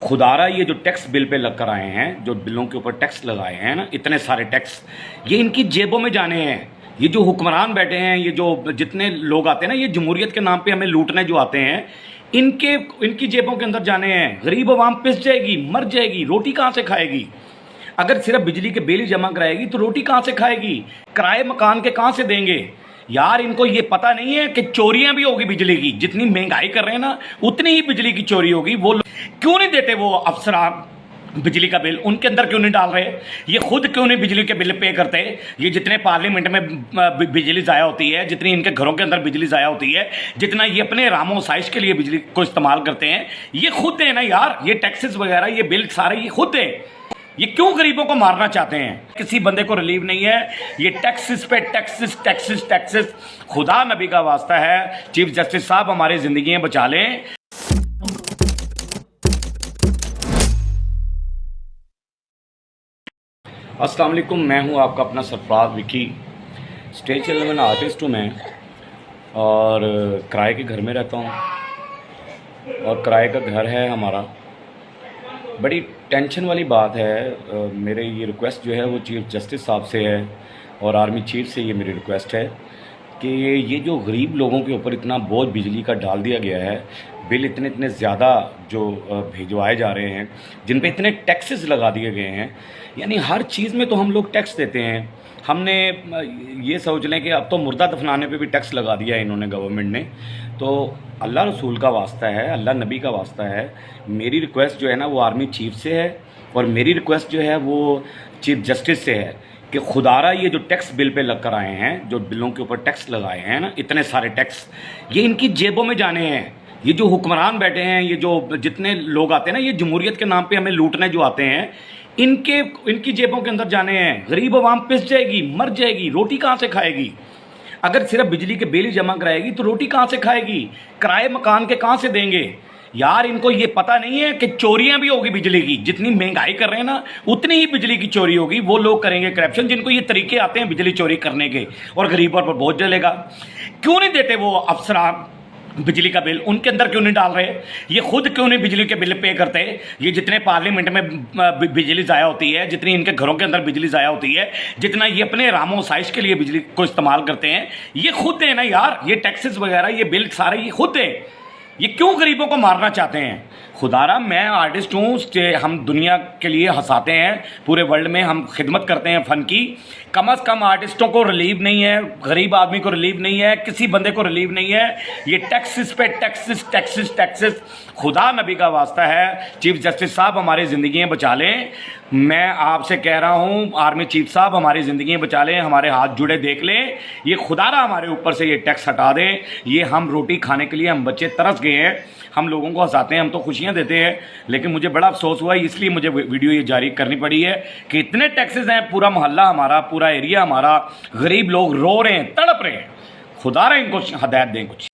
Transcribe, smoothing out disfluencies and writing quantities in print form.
खुदारा ये जो tax bill pay लग कर आए हैं, जो बिलों के ऊपर टैक्स लगाए हैं ना, इतने सारे टैक्स, ये इनकी जेबों में जाने हैं। ये जो हुक्मरान बैठे हैं, ये जो जितने लोग आते हैं ना, ये जमहूरियत के नाम पे हमें लूटने जो आते हैं, इनकी जेबों के अंदर जाने हैं। गरीब आवाम पिस जाएगी, मर जाएगी, रोटी कहाँ से खाएगी? अगर सिर्फ बिजली के बिल ही जमा कराएगी तो रोटी कहाँ से खाएगी? किराए मकान के कहाँ से देंगे? यार, इनको ये पता नहीं है कि चोरियां भी होगी बिजली की। जितनी महंगाई कर रहे हैं ना, उतनी ही बिजली की चोरी होगी। वो क्यों नहीं देते वो अफसरान बिजली का बिल? उनके अंदर क्यों नहीं डाल रहे? ये खुद क्यों नहीं बिजली के बिल पे करते? ये जितने पार्लियामेंट में बिजली ज़ाया होती है, जितनी इनके घरों के अंदर बिजली ज़ाया होती है, जितना ये अपने रामो साइश के लिए बिजली को इस्तेमाल करते हैं, ये खुद है ना यार। ये टैक्सेस वगैरह, ये बिल सारे ये खुद है। ये क्यों गरीबों को मारना चाहते हैं? किसी बंदे को रिलीव नहीं है। ये टैक्सेस पे टैक्सेस टैक्सेस टैक्सेस। खुदा नबी का वास्ता है, चीफ जस्टिस साहब हमारी जिंदगियां बचा लें। अस्सलाम वालेकुम, मैं हूं आपका अपना सरफराज विकी। स्टेज चैनल में आर्टिस्ट हूं मैं, और किराए के घर में रहता हूं, और किराए का घर है हमारा। बड़ी टेंशन वाली बात है। मेरे ये रिक्वेस्ट जो है वो चीफ जस्टिस साहब से है, और आर्मी चीफ से ये मेरी रिक्वेस्ट है कि ये जो गरीब लोगों के ऊपर इतना बोझ बिजली का डाल दिया गया है, बिल इतने इतने ज़्यादा जो भिजवाए जा रहे हैं, जिन पे इतने टैक्सेस लगा दिए गए हैं। यानी हर चीज़ में तो हम लोग टैक्स देते हैं। हमने ये सोच लें कि अब तो मुर्दा दफनाने पे भी टैक्स लगा दिया है इन्होंने, गवर्नमेंट ने। तो अल्लाह रसूल का वास्ता है, अल्लाह नबी का वास्ता है, मेरी रिक्वेस्ट जो है ना वो आर्मी चीफ से है, और मेरी रिक्वेस्ट जो है वो चीफ जस्टिस से है कि खुदारा ये जो टैक्स बिल पे लग कर आए हैं, जो बिलों के ऊपर टैक्स लगाए हैं ना, इतने सारे टैक्स, ये इनकी जेबों में जाने हैं। ये जो हुक्मरान बैठे हैं, ये जो जितने लोग आते हैं ना, ये जमहूरियत के नाम पे हमें लूटने जो आते हैं, इनकी जेबों के अंदर जाने हैं। गरीब आवाम पिस जाएगी, मर जाएगी, रोटी कहाँ से खाएगी? अगर सिर्फ बिजली के बिल ही जमा कराएगी तो रोटी कहाँ से खाएगी? किराए मकान के कहाँ से देंगे? यार, इनको ये पता नहीं है कि चोरियां भी होगी बिजली की। जितनी महंगाई कर रहे हैं ना, उतनी ही बिजली की चोरी होगी। वो लोग करेंगे करप्शन, जिनको ये तरीके आते हैं बिजली चोरी करने के, और गरीबों पर बोझ डलेगा। क्यों नहीं देते वो अफसरान बिजली का बिल? उनके अंदर क्यों नहीं डाल रहे? ये खुद क्यों नहीं बिजली के बिल पे करते? ये जितने पार्लियामेंट में बिजली ज़ाया होती है, जितनी इनके घरों के अंदर बिजली ज़ाया होती है, जितना ये अपने रामो साइश के लिए बिजली को इस्तेमाल करते हैं, ये खुद है ना यार। ये टैक्सेस वगैरह, ये बिल सारे ये खुद है। ये क्यों गरीबों को मारना चाहते हैं? खुदारा, मैं आर्टिस्ट हूँ, हम दुनिया के लिए हंसाते हैं, पूरे वर्ल्ड में हम खिदमत करते हैं फ़न की। कम से कम आर्टिस्टों को रिलीव नहीं है, गरीब आदमी को रिलीव नहीं है, किसी बंदे को रिलीव नहीं है। ये टैक्सेस पे टैक्सेस टैक्सेस टैक्सेस। खुदा नबी का वास्ता है, चीफ जस्टिस साहब हमारी ज़िंदगियाँ बचा लें। मैं आपसे कह रहा हूँ, आर्मी चीफ साहब हमारी ज़िंदगियाँ बचा लें, हमारे हाथ जुड़े देख लें। ये खुदारा हमारे ऊपर से ये टैक्स हटा दें। ये हम रोटी खाने के लिए, हम बच्चे तरस गए हैं। हम लोगों को हंसाते हैं, हम तो खुशियां देते हैं, लेकिन मुझे बड़ा अफसोस हुआ, इसलिए मुझे वीडियो ये जारी करनी पड़ी है कि इतने टैक्सेस हैं। पूरा मोहल्ला हमारा, पूरा एरिया हमारा, गरीब लोग रो रहे हैं, तड़प रहे हैं। खुदारा इनको हदायत दें कुछ।